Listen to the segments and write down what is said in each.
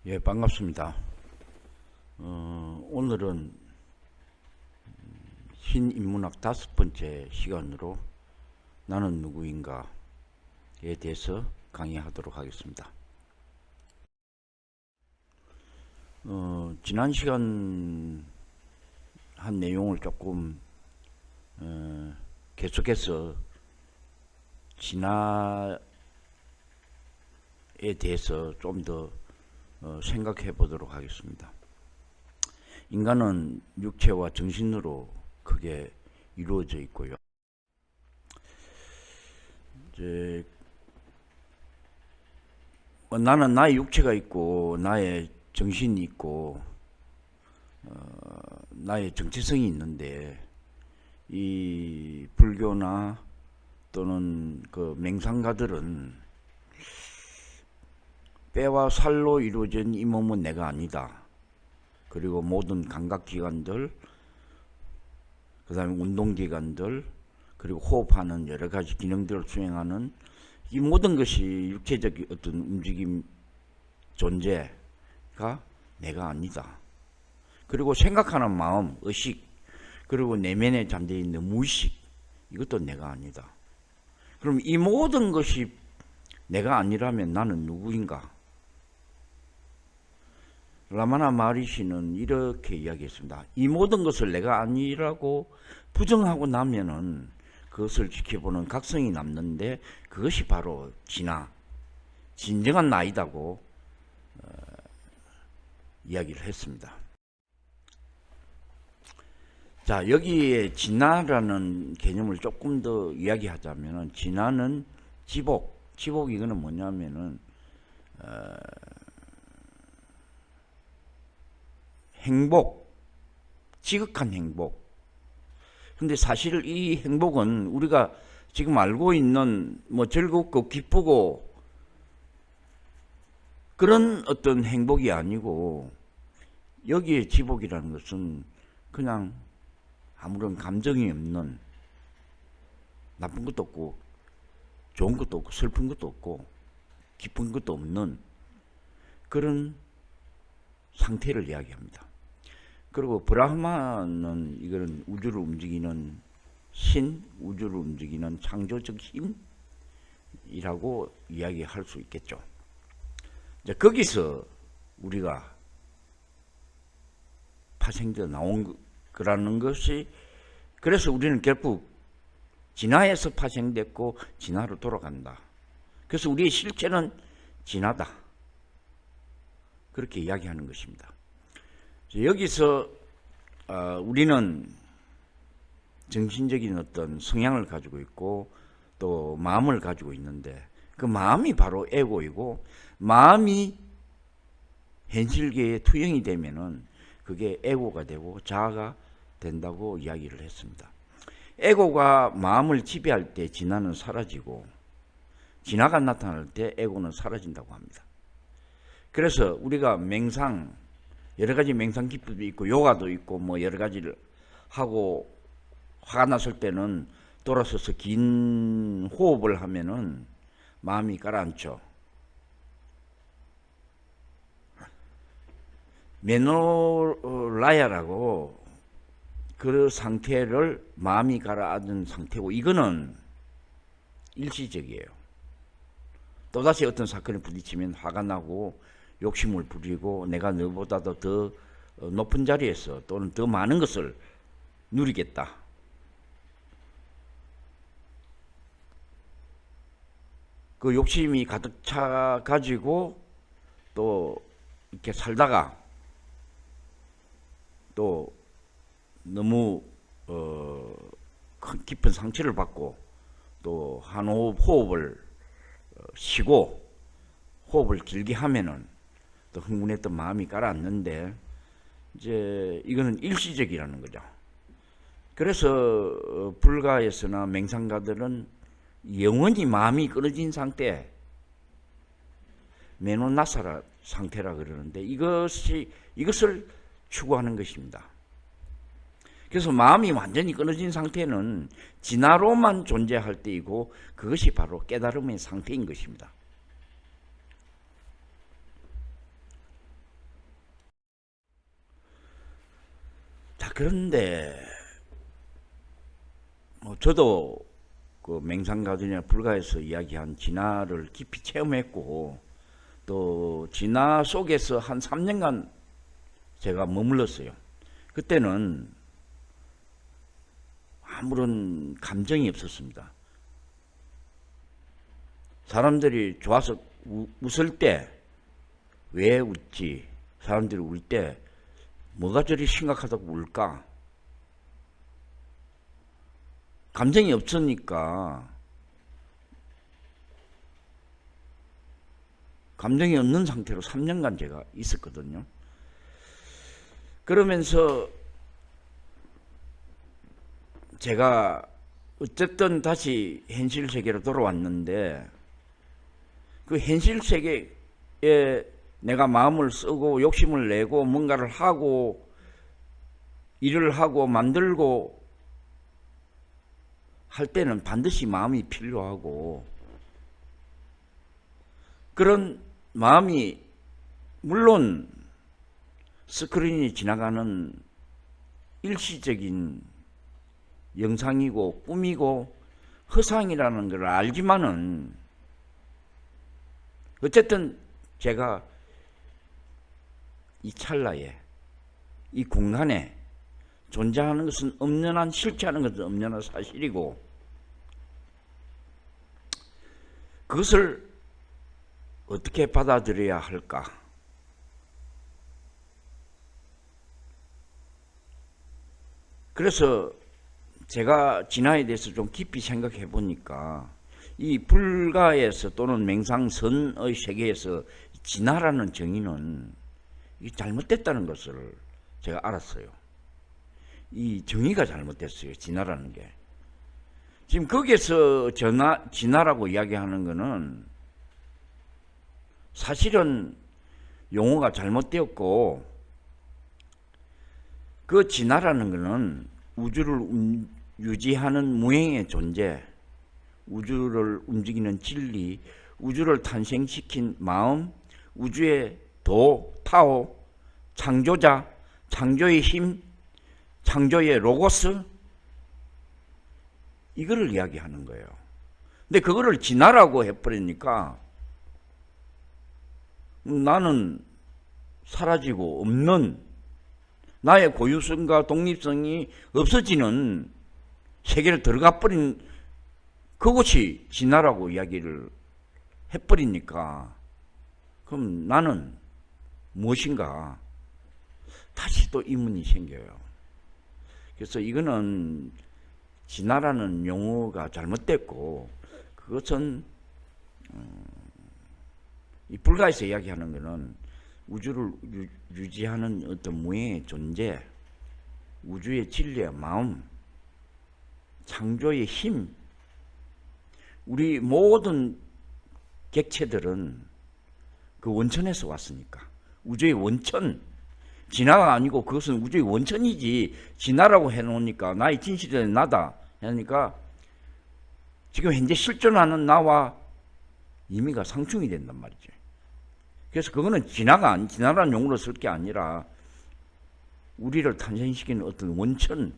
예, 반갑습니다. 오늘은 신인문학 5번째 시간으로 나는 누구인가에 대해서 강의하도록 하겠습니다. 지난 시간 한 내용을 조금 계속해서 진화에 대해서 좀 더 생각해 보도록 하겠습니다. 인간은 육체와 정신으로 크게 이루어져 있고요. 이제 나는 나의 육체가 있고 나의 정신이 있고 나의 정체성이 있는데, 이 불교나 또는 그 맹상가들은 뼈와 살로 이루어진 이 몸은 내가 아니다. 그리고 모든 감각기관들, 그 다음에 운동기관들, 그리고 호흡하는 여러 가지 기능들을 수행하는 이 모든 것이 육체적 어떤 움직임, 존재가 내가 아니다. 그리고 생각하는 마음, 의식, 그리고 내면에 잠재있는 무의식, 이것도 내가 아니다. 그럼 이 모든 것이 내가 아니라면 나는 누구인가? 라마나 마하리시는 이렇게 이야기했습니다. 이 모든 것을 내가 아니라고 부정하고 나면은 그것을 지켜보는 각성이 남는데, 그것이 바로 진정한 나이다고 이야기를 했습니다. 자, 여기에 진화라는 개념을 조금 더 이야기하자면은, 진화는 지복 이거는 뭐냐면은 행복, 지극한 행복. 근데 사실 이 행복은 우리가 지금 알고 있는 뭐 즐겁고 기쁘고 그런 어떤 행복이 아니고, 여기에 지복이라는 것은 그냥 아무런 감정이 없는, 나쁜 것도 없고 좋은 것도 없고 슬픈 것도 없고 기쁜 것도 없는 그런 상태를 이야기합니다. 그리고 브라흐마는 이거는 우주를 움직이는 신, 우주를 움직이는 창조적 힘이라고 이야기할 수 있겠죠. 이제 거기서 우리가 파생되어 나온 거라는 것이, 그래서 우리는 결국 진화에서 파생됐고 진화로 돌아간다. 그래서 우리의 실체는 진화다. 그렇게 이야기하는 것입니다. 여기서 우리는 정신적인 어떤 성향을 가지고 있고 또 마음을 가지고 있는데, 그 마음이 바로 에고이고, 마음이 현실계에 투영이 되면은 그게 에고가 되고 자아가 된다고 이야기를 했습니다. 에고가 마음을 지배할 때 진화는 사라지고, 진화가 나타날 때 에고는 사라진다고 합니다. 그래서 우리가 여러 가지 맹상 기법도 있고 요가도 있고 뭐 여러 가지를 하고, 화가 났을 때는 돌아서서 긴 호흡을 하면은 마음이 가라앉죠. 메노라야라고 그 상태를 마음이 가라앉은 상태고, 이거는 일시적이에요. 또다시 어떤 사건에 부딪히면 화가 나고 욕심을 부리고 내가 너보다도 더 높은 자리에서 또는 더 많은 것을 누리겠다. 그 욕심이 가득 차 가지고 또 이렇게 살다가 또 너무 깊은 상처를 받고 또 한 호흡을 쉬고 호흡을 길게 하면은 또 흥분했던 마음이 가라앉는데, 이제 이거는 일시적이라는 거죠. 그래서 불가에서나 맹상가들은 영원히 마음이 끊어진 상태, 메노나사라 상태라 그러는데, 이것을 추구하는 것입니다. 그래서 마음이 완전히 끊어진 상태는 진화로만 존재할 때이고, 그것이 바로 깨달음의 상태인 것입니다. 그런데 저도 그 맹상가든이나 불가에서 이야기한 진화를 깊이 체험했고, 또 진화 속에서 한 3년간 제가 머물렀어요. 그때는 아무런 감정이 없었습니다. 사람들이 좋아서 웃을 때 왜 웃지? 사람들이 울 때 뭐가 저리 심각하다고 울까? 감정이 없으니까, 감정이 없는 상태로 3년간 제가 있었거든요. 그러면서 제가 어쨌든 다시 현실 세계로 돌아왔는데, 그 현실 세계에 내가 마음을 쓰고 욕심을 내고 뭔가를 하고 일을 하고 만들고 할 때는 반드시 마음이 필요하고, 그런 마음이 물론 스크린이 지나가는 일시적인 영상이고 꿈이고 허상이라는 걸 알지만은, 어쨌든 제가 이 찰나에, 이 공간에 존재하는 것은 엄연한, 실체하는 것은 엄연한 사실이고, 그것을 어떻게 받아들여야 할까? 그래서 제가 진화에 대해서 좀 깊이 생각해 보니까, 이 불가에서 또는 맹상선의 세계에서 진화라는 정의는 이게 잘못됐다는 것을 제가 알았어요. 이 정의가 잘못됐어요. 진화라는 게. 지금 거기에서 진화라고 이야기하는 것은 사실은 용어가 잘못되었고, 그 진화라는 것은 우주를 유지하는 무형의 존재, 우주를 움직이는 진리, 우주를 탄생시킨 마음, 우주의 도, 타오, 창조자, 창조의 힘, 창조의 로고스, 이거를 이야기하는 거예요. 근데 그거를 진화라고 해버리니까 나는 사라지고 없는, 나의 고유성과 독립성이 없어지는 세계로 들어가 버린 그것이 진화라고 이야기를 해버리니까, 그럼 나는 무엇인가? 다시 또 의문이 생겨요. 그래서 이거는 진화라는 용어가 잘못됐고, 그것은 이 불가에서 이야기하는 것은 우주를 유지하는 어떤 무형의 존재, 우주의 진리의 마음, 창조의 힘, 우리 모든 객체들은 그 원천에서 왔으니까, 우주의 원천, 진화가 아니고 그것은 우주의 원천이지, 진화라고 해놓으니까 나의 진실은 나다 하니까 지금 현재 실존하는 나와 의미가 상충이 된단 말이죠. 그래서 그거는 진화라는 용어로 쓸 게 아니라 우리를 탄생시키는 어떤 원천,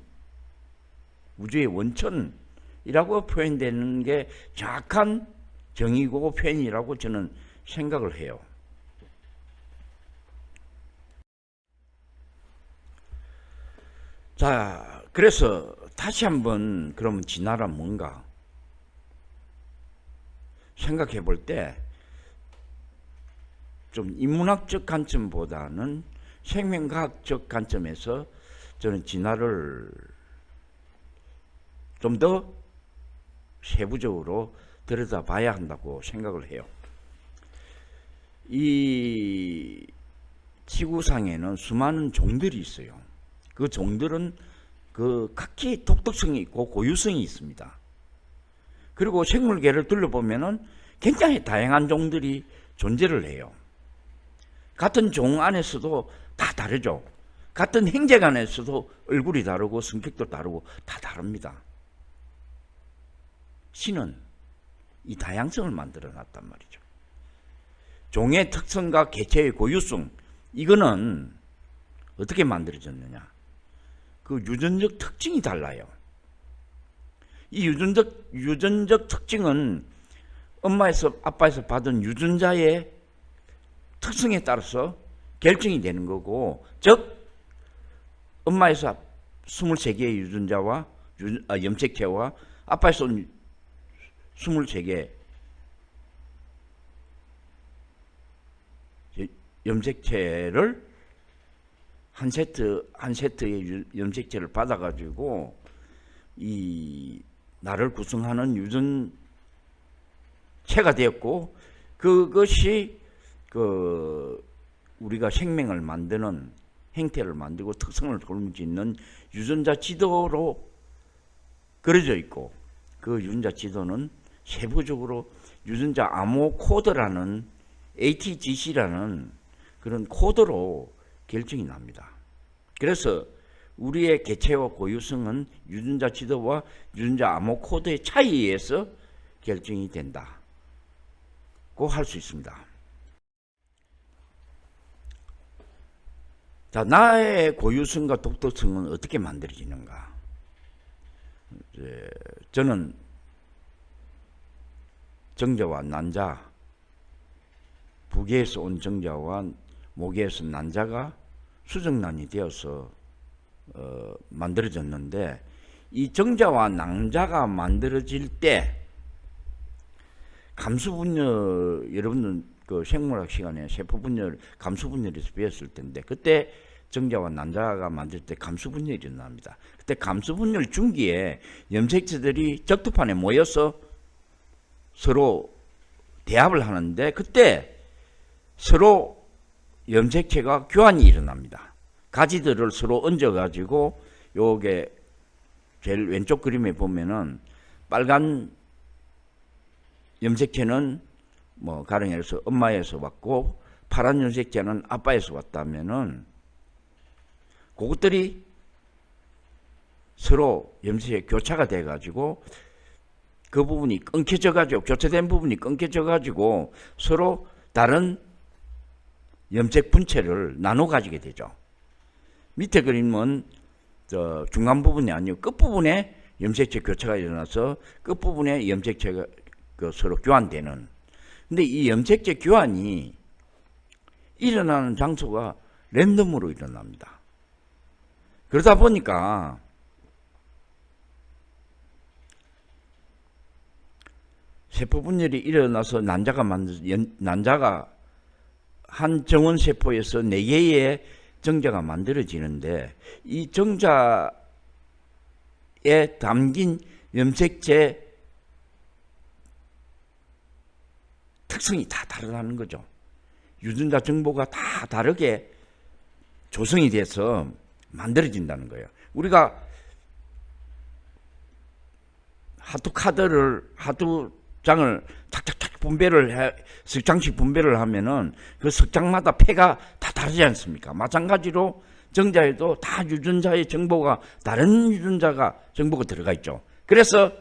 우주의 원천이라고 표현되는 게 정확한 정의고 표현이라고 저는 생각을 해요. 자, 그래서 다시 한번 그러면 진화란 뭔가 생각해 볼 때, 좀 인문학적 관점보다는 생명과학적 관점에서 저는 진화를 좀 더 세부적으로 들여다봐야 한다고 생각을 해요. 이 지구상에는 수많은 종들이 있어요. 그 종들은 그 각기 독특성이 있고 고유성이 있습니다. 그리고 생물계를 둘러보면은 굉장히 다양한 종들이 존재를 해요. 같은 종 안에서도 다 다르죠. 같은 행적 안에서도 얼굴이 다르고 성격도 다르고 다 다릅니다. 신은 이 다양성을 만들어 놨단 말이죠. 종의 특성과 개체의 고유성, 이거는 어떻게 만들어졌느냐? 그 그 유전적 특징이 달라요. 이 유전적 특징은 엄마에서 아빠에서 받은 유전자의 특성에 따라서 결정이 되는 거고, 즉 엄마에서 23개의 유전자와 염색체와 아빠에서 온 23개 염색체를 한 세트의 염색체를 받아가지고 이 나를 구성하는 유전체가 되었고, 그것이 우리가 생명을 만드는 행태를 만들고 특성을 걸음짓는 유전자 지도로 그려져 있고, 그 유전자 지도는 세부적으로 유전자 암호 코드라는 ATGC라는 그런 코드로 결정이 납니다. 그래서 우리의 개체와 고유성은 유전자 지도와 유전자 암호 코드의 차이에서 결정이 된다고 할 수 있습니다. 자, 나의 고유성과 독특성은 어떻게 만들어지는가? 저는 정자와 난자, 북에서 온 정자와 목에서 난자가 수정란이 되어서 만들어졌는데, 이 정자와 난자가 만들어질 때 감수분열, 여러분은 그 생물학 시간에 세포분열, 감수분열에서 배웠을 텐데, 그때 정자와 난자가 만들 때 감수분열이 일어납니다. 그때 감수분열 중기에 염색체들이 적두판에 모여서 서로 대합을 하는데, 그때 서로 염색체가 교환이 일어납니다. 가지들을 서로 얹어가지고, 요게 제일 왼쪽 그림에 보면은 빨간 염색체는 뭐 가령해서 엄마에서 왔고, 파란 염색체는 아빠에서 왔다면은 그것들이 서로 염색체 교차가 돼가지고 그 부분이 끊겨져가지고, 교차된 부분이 끊겨져가지고 서로 다른 염색 분체를 나눠 가지게 되죠. 밑에 그림은 저 중간 부분이 아니고 끝부분에 염색체 교차가 일어나서 끝부분에 염색체가 서로 교환되는. 근데 이 염색체 교환이 일어나는 장소가 랜덤으로 일어납니다. 그러다 보니까 세포분열이 일어나서 난자가 한 정원세포에서 4개의 정자가 만들어지는데, 이 정자에 담긴 염색체 특성이 다 다르다는 거죠. 유전자 정보가 다 다르게 조성이 돼서 만들어진다는 거예요. 우리가 하두 장을 착착착 석장씩 분배를 하면은 그 석장마다 폐가 다 다르지 않습니까? 마찬가지로 정자에도 다 유전자의 정보가, 다른 유전자가 정보가 들어가 있죠. 그래서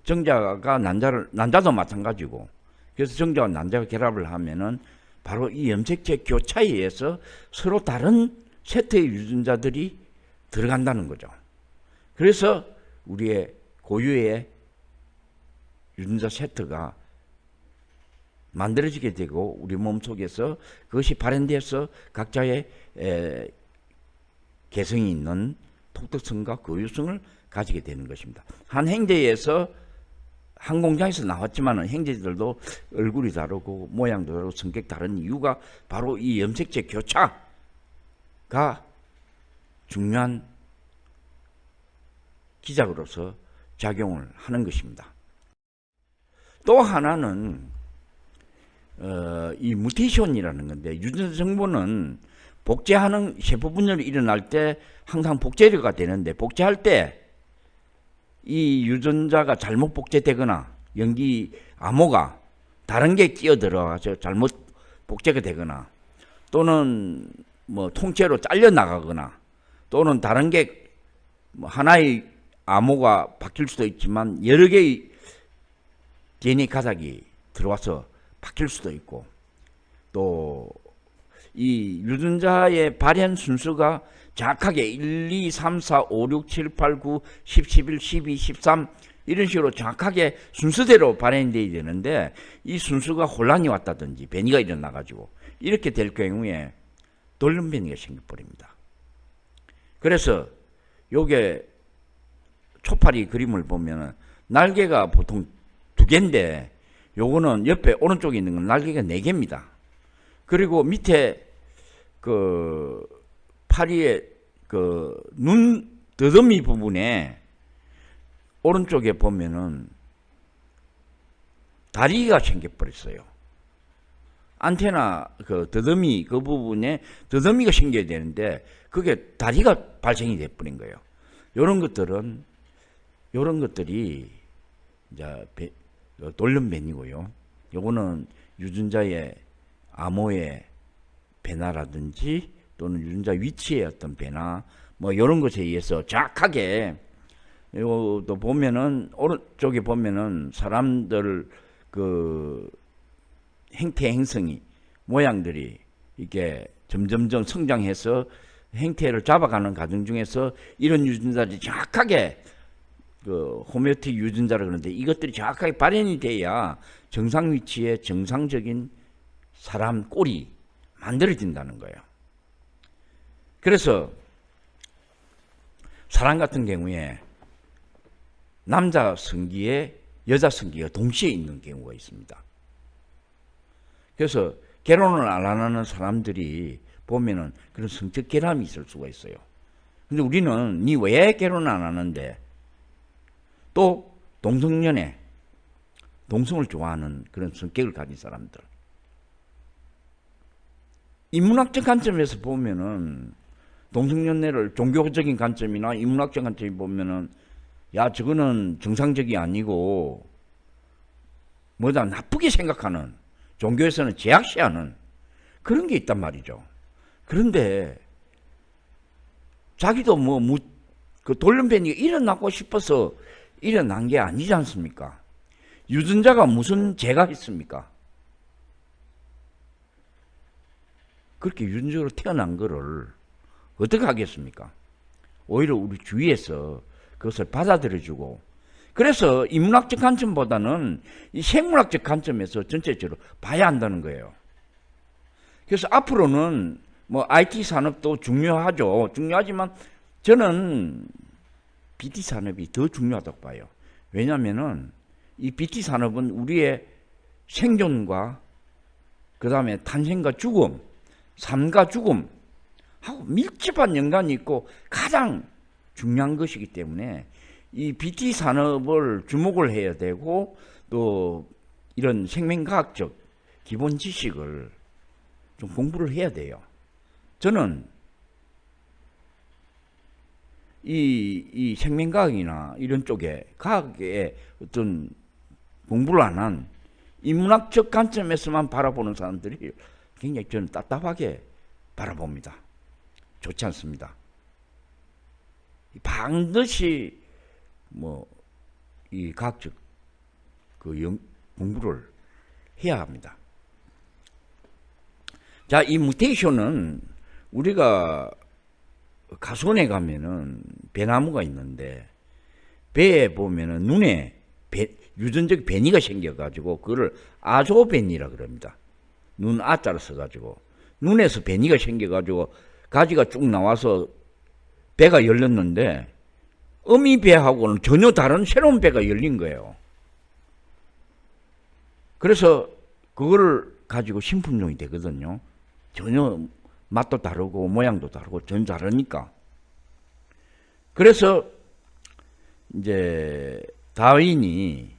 정자가 난자도 마찬가지고, 그래서 정자와 난자가 결합을 하면은 바로 이 염색체 교차에 의해서 서로 다른 세트의 유전자들이 들어간다는 거죠. 그래서 우리의 고유의 유전자 세트가 만들어지게 되고, 우리 몸속에서 그것이 발현돼서 각자의 개성이 있는 독특성과 고유성을 가지게 되는 것입니다. 한 행제에서 한 공장에서 나왔지만 행제들도 얼굴이 다르고 모양도 다르고 성격 다른 이유가 바로 이 염색체 교차가 중요한 기작으로서 작용을 하는 것입니다. 또 하나는 이 무테이션이라는 건데, 유전자 정보는 복제하는 세포 분열이 일어날 때 항상 복제류가 되는데, 복제할 때 이 유전자가 잘못 복제되거나 염기 암호가 다른 게 끼어들어서 잘못 복제가 되거나, 또는 뭐 통째로 잘려 나가거나, 또는 다른 게 뭐 하나의 암호가 바뀔 수도 있지만 여러 개의 DNA 가닥이 들어와서 바뀔 수도 있고, 또 이 유전자의 발현 순서가 정확하게 1, 2, 3, 4, 5, 6, 7, 8, 9, 10, 11, 12, 13 이런 식으로 정확하게 순서대로 발현돼야 되는데 이 순서가 혼란이 왔다든지 변이가 일어나가지고 이렇게 될 경우에 돌연변이가 생겨버립니다. 그래서 요게 초파리 그림을 보면 날개가 보통 2개인데 요거는 옆에 오른쪽에 있는 건 날개가 4개입니다. 그리고 밑에 그 파리의 그 눈 더듬이 부분에 오른쪽에 보면은 다리가 생겨버렸어요. 안테나 그 더듬이 그 부분에 더듬이가 생겨야 되는데 그게 다리가 발생이 돼버린 거예요. 요런 것들이 이제 돌연변이고요. 요거는 유전자의 암호의 변화라든지 또는 유전자 위치의 어떤 변화 뭐 이런 것에 의해서 정확하게 이것도 보면은 오른쪽에 보면은 사람들 그 행태 행성이 모양들이 이게 점점점 성장해서 행태를 잡아가는 과정 중에서 이런 유전자들이 정확하게 그 호메오틱 유전자라 그러는데 이것들이 정확하게 발현이 돼야 정상 위치에 정상적인 사람 꼴이 만들어진다는 거예요. 그래서 사람 같은 경우에 남자 성기에 여자 성기가 동시에 있는 경우가 있습니다. 그래서 결혼을 안 하는 사람들이 보면은 그런 성적 결함이 있을 수가 있어요. 근데 우리는 니 왜 결혼 안 하는데 또 동성연애, 동성을 좋아하는 그런 성격을 가진 사람들. 인문학적 관점에서 보면은 동성연애를 종교적인 관점이나 인문학적 관점이 보면은 야 저거는 정상적이 아니고 뭐다 나쁘게 생각하는 종교에서는 제약시하는 그런 게 있단 말이죠. 그런데 자기도 그 돌연변이가 일어나고 싶어서 일어난 게 아니지 않습니까? 유전자가 무슨 죄가 있습니까? 그렇게 유전적으로 태어난 거를 어떻게 하겠습니까? 오히려 우리 주위에서 그것을 받아들여주고 그래서 인문학적 관점보다는 이 생물학적 관점에서 전체적으로 봐야 한다는 거예요. 그래서 앞으로는 뭐 IT 산업도 중요하죠. 중요하지만 저는 BT 산업이 더 중요하다고 봐요. 왜냐하면은 이 BT 산업은 우리의 생존과 그 다음에 탄생과 죽음, 삶과 죽음 하고 밀접한 연관이 있고 가장 중요한 것이기 때문에 이 BT 산업을 주목을 해야 되고 또 이런 생명과학적 기본 지식을 좀 공부를 해야 돼요. 저는 이 생명과학이나 이런 쪽에 과학에 어떤 공부를 안 한 인문학적 관점에서만 바라보는 사람들이 굉장히 저는 답답하게 바라봅니다. 좋지 않습니다. 반드시 이 과학적 그 공부를 해야 합니다. 자, 이 무테이션은 우리가 가수원에 가면은 배나무가 있는데 배에 보면은 눈에 유전적 변이가 생겨가지고 그거를 아조변이라 그럽니다. 눈 아자를 써가지고 눈에서 변이가 생겨가지고 가지가 쭉 나와서 배가 열렸는데 어미 배하고는 전혀 다른 새로운 배가 열린 거예요. 그래서 그거를 가지고 신품종이 되거든요. 전혀 맛도 다르고 모양도 다르고 전혀 다르니까. 그래서 이제 다윈이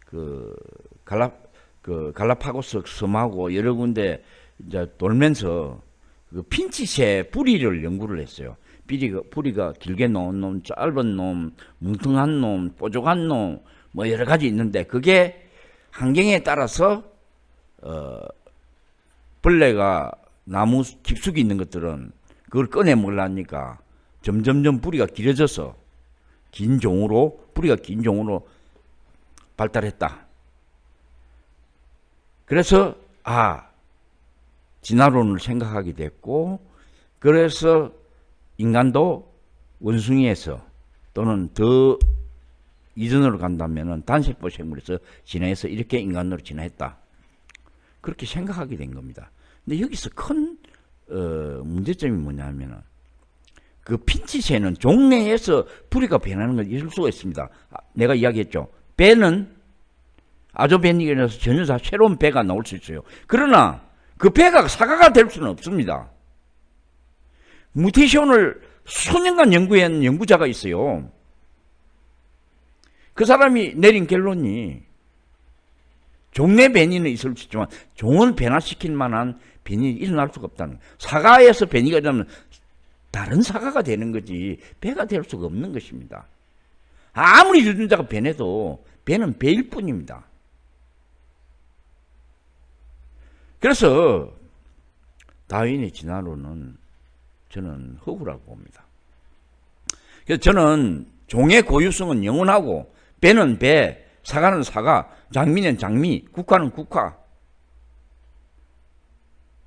그 갈라파고스 섬하고 여러 군데 이제 돌면서 그 핀치새 뿌리를 연구를 했어요. 뿌리가 길게 놓은 놈, 짧은 놈, 뭉퉁한 놈, 뾰족한 놈, 뭐 여러 가지 있는데 그게 환경에 따라서 벌레가 나무 깊숙이 있는 것들은 그걸 꺼내 먹으려니까 점점점 뿌리가 길어져서 뿌리가 긴 종으로 발달했다. 그래서 진화론을 생각하게 됐고, 그래서 인간도 원숭이에서 또는 더 이전으로 간다면은 단세포 생물에서 진화해서 이렇게 인간으로 진화했다. 그렇게 생각하게 된 겁니다. 근데 여기서 큰 문제점이 뭐냐면은 그 핀치새는 종내에서 부리가 변하는 걸 있을 수가 있습니다. 내가 이야기했죠. 배는 아조배닉이라서 전혀 다 새로운 배가 나올 수 있어요. 그러나 그 배가 사과가 될 수는 없습니다. 무테이션을 수년간 연구한 연구자가 있어요. 그 사람이 내린 결론이 종내 변이는 있을 수 있지만 종을 변화시킬 만한 변이 일어날 수가 없다는 거예요. 사과에서 변이가 되면 다른 사과가 되는 거지 배가 될 수가 없는 것입니다. 아무리 유전자가 변해도 배는 배일 뿐입니다. 그래서 다윈의 진화론은 저는 허구라고 봅니다. 그래서 저는 종의 고유성은 영원하고 배는 배, 사과는 사과, 장미는 장미, 국화는 국화.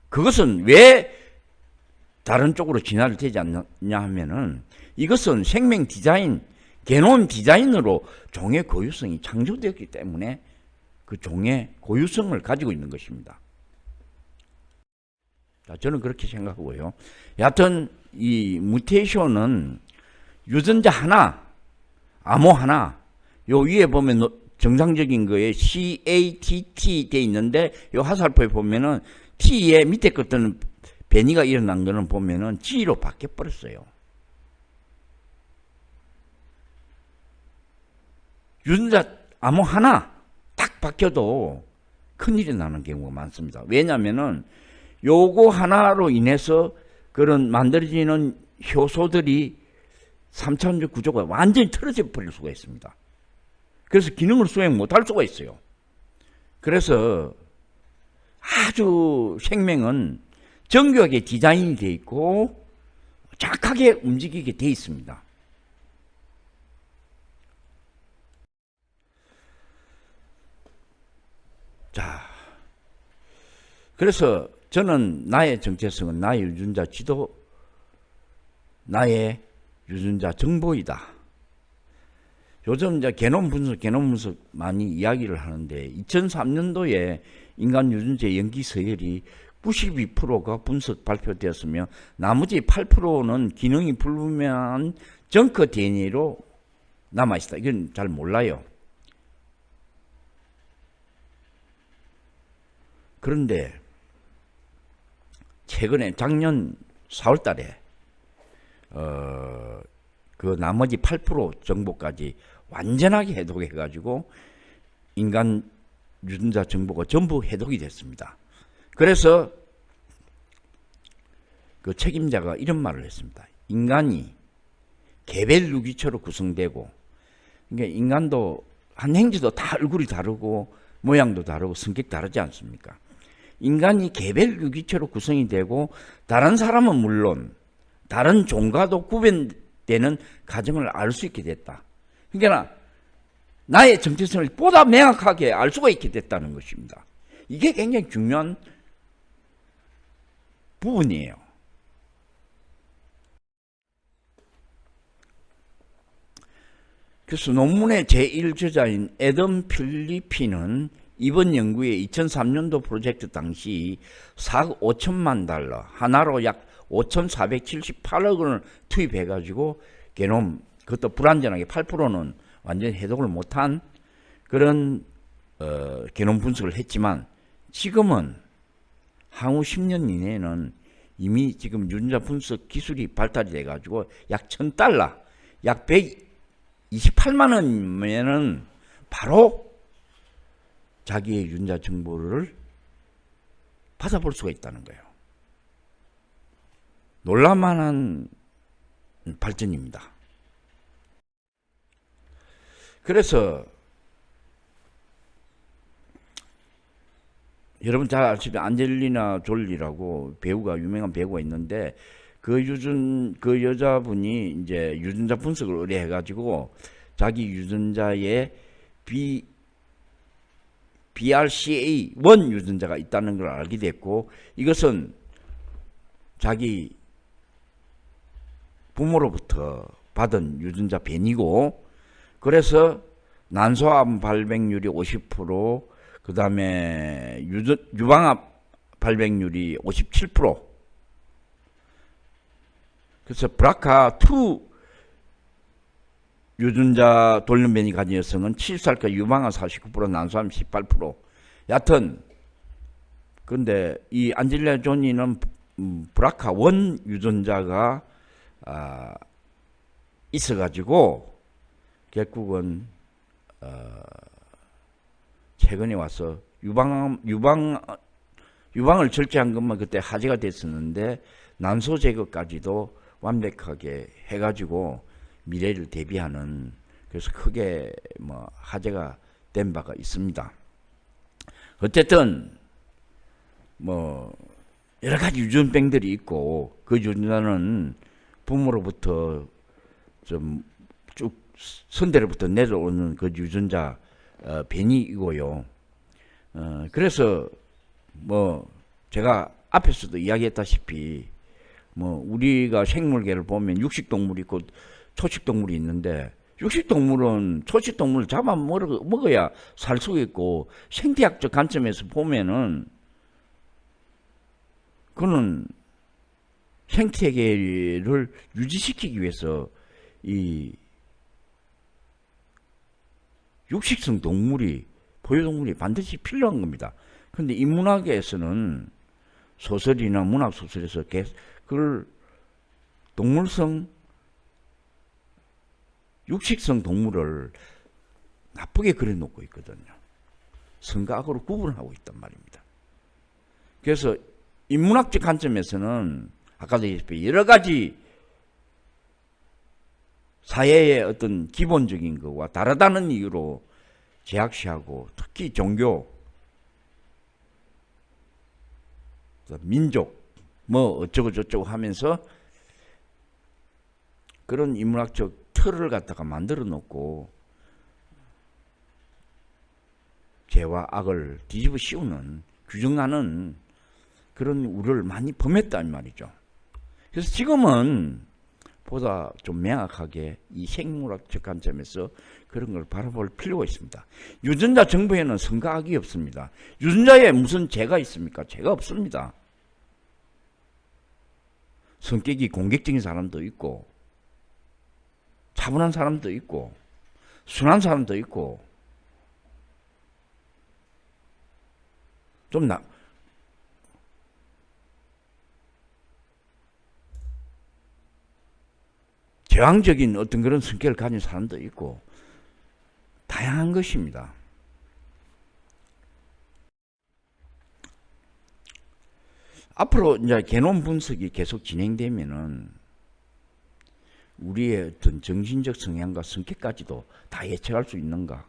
그것은 왜 다른 쪽으로 진화를 되지 않냐 하면은 이것은 생명 디자인, 게놈 디자인으로 종의 고유성이 창조되었기 때문에 그 종의 고유성을 가지고 있는 것입니다. 자, 저는 그렇게 생각하고요. 여하튼 이 무테이션은 유전자 하나, 암호 하나, 요 위에 보면 정상적인 거에 CATT 돼 있는데 요 화살표에 보면은 T의 밑에 것들은 변이가 일어난 거는 보면은 G로 바뀌어 버렸어요. 유전자 암호 하나 딱 바뀌어도 큰일이 나는 경우가 많습니다. 왜냐면은 요거 하나로 인해서 그런 만들어지는 효소들이 3차원적 구조가 완전히 틀어져 버릴 수가 있습니다. 그래서 기능을 수행 못할 수가 있어요. 그래서 아주 생명은 정교하게 디자인이 되어 있고 정확하게 움직이게 되어 있습니다. 자, 그래서 저는 나의 정체성은 나의 유전자 지도, 나의 유전자 정보이다. 요즘 이제 게놈 분석 많이 이야기를 하는데 2003년도에 인간 유전자 연기 서열이 92%가 분석 발표되었으며 나머지 8%는 기능이 불분명한 정크 DNA로 남아있다. 이건 잘 몰라요. 그런데 최근에 작년 4월 달에 그 나머지 8% 정보까지 완전하게 해독해가지고 인간 유전자 정보가 전부 해독이 됐습니다. 그래서 그 책임자가 이런 말을 했습니다. 인간이 개별 유기체로 구성되고, 그러니까 인간도 한 행지도 다 얼굴이 다르고 모양도 다르고 성격 다르지 않습니까? 인간이 개별 유기체로 구성이 되고 다른 사람은 물론 다른 종과도 구분되는 가정을 알 수 있게 됐다. 그러니까 나의 정체성을 보다 명확하게 알 수가 있게 됐다는 것입니다. 이게 굉장히 중요한 부분이에요. 그래서 논문의 제1저자인 애덤 필리피는 이번 연구의 2003년도 프로젝트 당시 4억 5천만 달러, 하나로 약 5,478억 원을 투입해가지고 게놈, 그것도 불완전하게 8%는 완전히 해독을 못한 그런 게놈 분석을 했지만 지금은 향후 10년 이내에는 이미 지금 유전자 분석 기술이 발달이 돼가지고 약 1,000달러, 약 128만 원이면은 바로 자기의 유전자 정보를 받아볼 수가 있다는 거예요. 놀랄만한 발전입니다. 그래서 여러분 잘 아시다시피 안젤리나 졸리라고 배우가 유명한 배우가 있는데 그 여자분이 이제 유전자 분석을 의뢰해가지고 자기 유전자의 BRCA1 유전자가 있다는 걸 알게 됐고, 이것은 자기 부모로부터 받은 유전자 변이고, 그래서 난소암 발병률이 50%, 그 다음에 유방암 발병률이 57%. 그래서 BRCA2 유전자 돌연변이 가진 여성은 70살까지 유방암 49%, 난소암 18%. 여하튼 근데 이 안젤리나 조니는 BRCA1 유전자가 있어가지고 결국은 최근에 와서 유방을 절제한 것만 그때 화제가 됐었는데, 난소 제거까지도 완벽하게 해가지고 미래를 대비하는, 그래서 크게 뭐 화제가 된 바가 있습니다. 어쨌든 뭐 여러 가지 유전병들이 있고, 그 유전자는 부모로부터 좀 쭉 선대로부터 내려오는 그 유전자 변이이고요. 그래서 뭐 제가 앞에서도 이야기했다시피 뭐 우리가 생물계를 보면 육식동물이 있고 초식동물이 있는데, 육식동물은 초식동물을 잡아 먹어야 살 수 있고, 생태학적 관점에서 보면은 그는 생태계를 유지시키기 위해서 이 육식성 동물이, 포유동물이 반드시 필요한 겁니다. 그런데 인문학에서는 소설이나 문학 소설에서 그걸 동물성, 육식성 동물을 나쁘게 그려놓고 있거든요. 선과 악으로 구분하고 있단 말입니다. 그래서 인문학적 관점에서는 아까도 얘기했듯이 여러 가지 사회의 어떤 기본적인 것과 다르다는 이유로 제약시하고, 특히 종교, 민족, 뭐 어쩌고 저쩌고 하면서 그런 인문학적 틀을 갖다가 만들어 놓고 죄와 악을 뒤집어 씌우는, 규정하는 그런 우려를 많이 범했단 말이죠. 그래서 지금은 보다 좀 명확하게 이 생물학적 관점에서 그런 걸 바라볼 필요가 있습니다. 유전자 정보에는 선과 악이 없습니다. 유전자에 무슨 죄가 있습니까? 죄가 없습니다. 성격이 공격적인 사람도 있고, 차분한 사람도 있고, 순한 사람도 있고, 좀 저항적인 어떤 그런 성격을 가진 사람도 있고, 다양한 것입니다. 앞으로 이제 게놈 분석이 계속 진행되면은 우리의 어떤 정신적 성향과 성격까지도 다 예측할 수 있는가?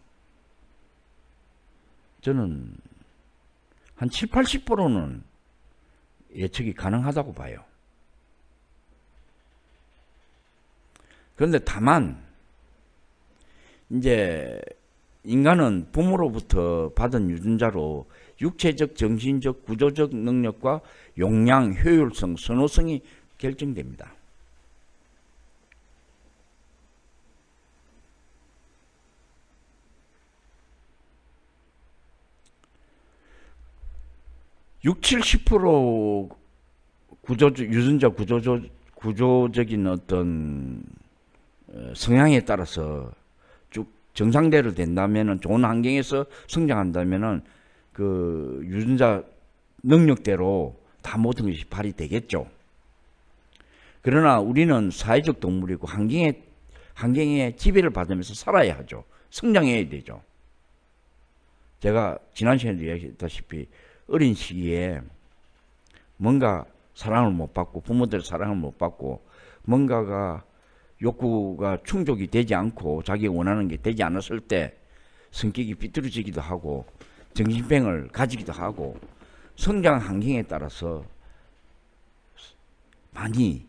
저는 한 7, 80%는 예측이 가능하다고 봐요. 그런데 다만 이제 인간은 부모로부터 받은 유전자로 육체적, 정신적, 구조적 능력과 용량, 효율성, 선호성이 결정됩니다. (60, 70% 유전자 구조적인 어떤 성향에 따라서 쭉 정상대로 된다면은, 좋은 환경에서 성장한다면은 그 유전자 능력대로 다 모든 것이 발휘되겠죠. 그러나 우리는 사회적 동물이고 환경에 지배를 받으면서 살아야 하죠. 성장해야 되죠. 제가 지난 시간에도 이야기했다시피 어린 시기에 뭔가 사랑을 못 받고, 부모들의 사랑을 못 받고, 뭔가가 욕구가 충족이 되지 않고 자기가 원하는 게 되지 않았을 때 성격이 삐뚤어지기도 하고 정신병을 가지기도 하고, 성장 환경에 따라서 많이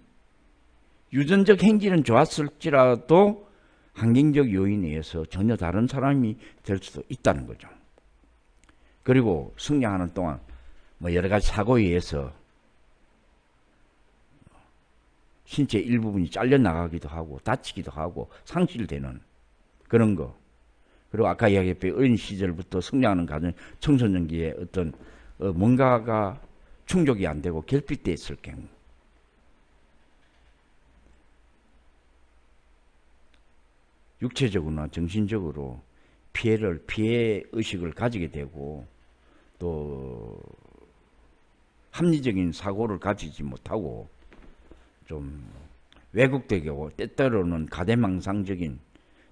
유전적 행진은 좋았을지라도 환경적 요인에 의해서 전혀 다른 사람이 될 수도 있다는 거죠. 그리고 성장하는 동안 뭐 여러 가지 사고에 의해서 신체 일부분이 잘려 나가기도 하고 다치기도 하고 상실되는 그런 거. 그리고 아까 이야기했듯이 어린 시절부터 성장하는 과정, 청소년기에 어떤 뭔가가 충족이 안 되고 결핍돼 있을 경우, 육체적으로나 정신적으로 피해 의식을 가지게 되고 또 합리적인 사고를 가지지 못하고 좀 왜곡되고 때때로는 가대망상적인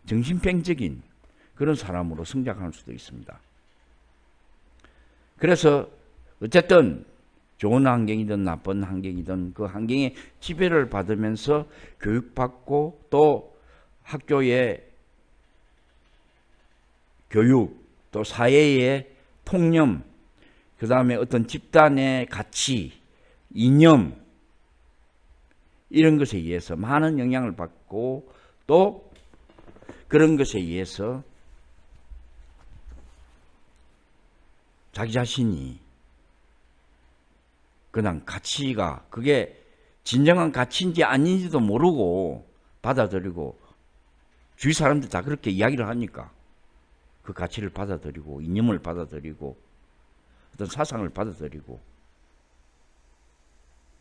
정신병적인 그런 사람으로 성장할 수도 있습니다. 그래서 어쨌든 좋은 환경이든 나쁜 환경이든 그 환경에 지배를 받으면서 교육받고 또 학교의 교육 또 사회의 통념 그 다음에 어떤 집단의 가치 이념 이런 것에 의해서 많은 영향을 받고 또 그런 것에 의해서 자기 자신이 그냥 가치가 그게 진정한 가치인지 아닌지도 모르고 받아들이고 주위 사람들 다 그렇게 이야기를 하니까 그 가치를 받아들이고 이념을 받아들이고 어떤 사상을 받아들이고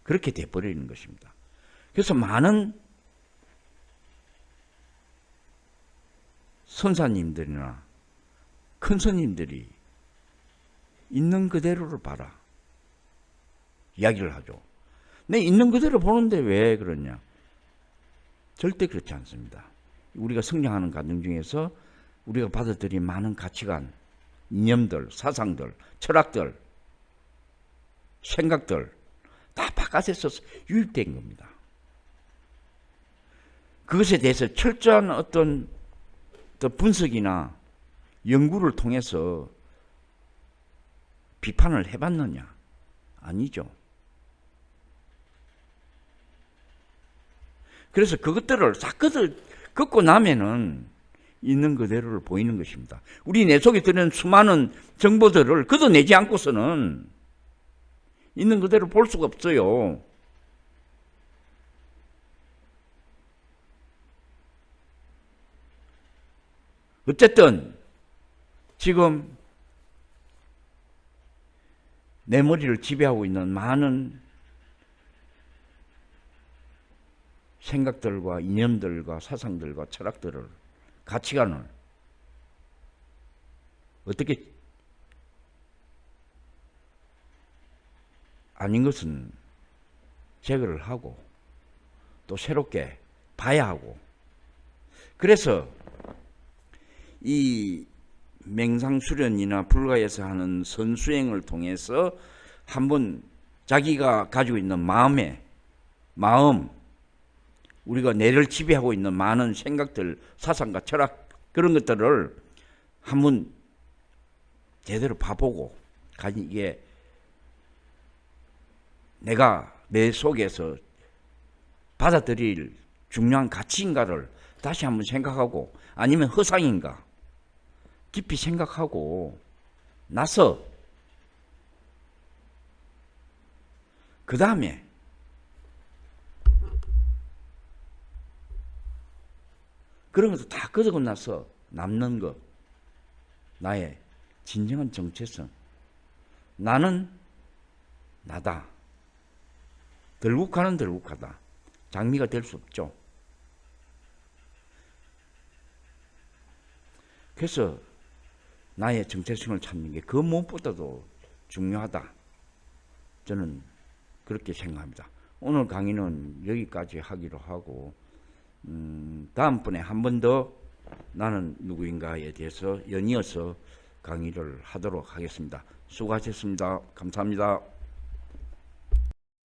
그렇게 돼버리는 것입니다. 그래서 많은 선사님들이나 큰 스님들이 있는 그대로를 봐라 이야기를 하죠. 내 있는 그대로 보는데 왜 그러냐? 절대 그렇지 않습니다. 우리가 성장하는 과정 중에서 우리가 받아들인 많은 가치관, 이념들, 사상들, 철학들, 생각들 다 바깥에서 유입된 겁니다. 그것에 대해서 철저한 어떤 분석이나 연구를 통해서 비판을 해봤느냐? 아니죠. 그래서 그것들을 다 긋고 나면은 있는 그대로를 보이는 것입니다. 우리 내 속에 드는 수많은 정보들을 걷어내지 않고서는 있는 그대로 볼 수가 없어요. 어쨌든 지금 내 머리를 지배하고 있는 많은 생각들과 이념들과 사상들과 철학들을 가치관을 어떻게 아닌 것은 제거를 하고 또 새롭게 봐야 하고 그래서 이 맹상수련이나 불가에서 하는 선수행을 통해서 한번 자기가 가지고 있는 마음 우리가 뇌를 지배하고 있는 많은 생각들, 사상과 철학 그런 것들을 한번 제대로 봐보고 이게 내가 내 속에서 받아들일 중요한 가치인가를 다시 한번 생각하고 아니면 허상인가 깊이 생각하고 나서 그 다음에 그런 것도 다 끄덕고 나서 남는 것 나의 진정한 정체성 나는 나다. 들국화는 들국화다. 장미가 될 수 없죠. 그래서 나의 정체성을 찾는 게 그 무엇보다도 중요하다. 저는 그렇게 생각합니다. 오늘 강의는 여기까지 하기로 하고 다음번에 한 번 더 나는 누구인가에 대해서 연이어서 강의를 하도록 하겠습니다. 수고하셨습니다. 감사합니다.